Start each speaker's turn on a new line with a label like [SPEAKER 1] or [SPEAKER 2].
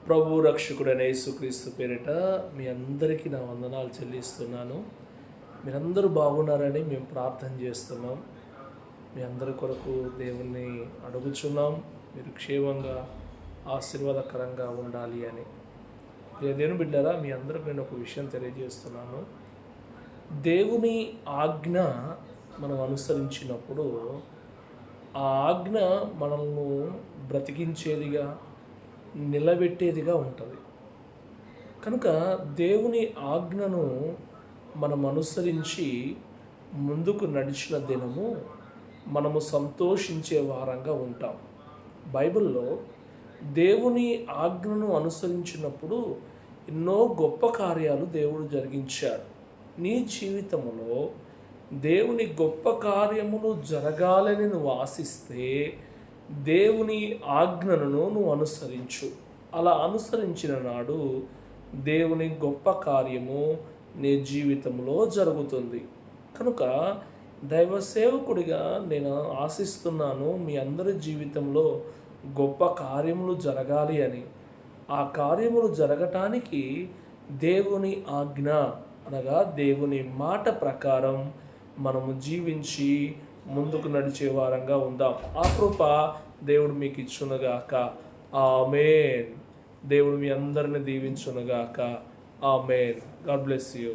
[SPEAKER 1] ప్రభు రక్షకుడైన యేసుక్రీస్తు పేరిట మీ అందరికీ నా వందనాలు చెల్లిస్తున్నాను. మీరందరూ బాగున్నారని మేము ప్రార్థన చేస్తున్నాం. మీ అందరి కొరకు దేవుణ్ణి అడుగుచున్నాం. మీరు క్షేమంగా ఆశీర్వాదకరంగా ఉండాలి అని. దేవుని బిడ్డరా, మీ అందరికి నేను ఒక విషయం తెలియజేస్తున్నాను. దేవుని ఆజ్ఞ మనం అనుసరించినప్పుడు ఆ ఆజ్ఞ మనల్ని బ్రతికించేదిగా, నిలబెట్టేదిగా ఉంటుంది. కనుక దేవుని ఆజ్ఞను మనం అనుసరించి ముందుకు నడిచిన దినము మనము సంతోషించే వారంగా ఉంటాం. బైబిల్లో దేవుని ఆజ్ఞను అనుసరించినప్పుడు ఎన్నో గొప్ప కార్యాలు దేవుడు జరిగించాడు. నీ జీవితంలో దేవుని గొప్ప కార్యములు జరగాలని నువ్వు ఆశిస్తే దేవుని ఆజ్ఞను నువ్వు అనుసరించు. అలా అనుసరించిన నాడు దేవుని గొప్ప కార్యము నీ జీవితంలో జరుగుతుంది. కనుక దైవ సేవకుడిగా నేను ఆశిస్తున్నాను మీ అందరి జీవితంలో గొప్ప కార్యములు జరగాలి అని. ఆ కార్యములు జరగటానికి దేవుని ఆజ్ఞ అనగా దేవుని మాట ప్రకారం మనము జీవించి ముందుకు నడిచే వారంగా ఉందాం. ఆ కృప దేవుడు మీకు ఇచ్చునుగాక. ఆమేన్. దేవుడు మీ అందరిని దీవించునుగాక. ఆమేన్. God bless you.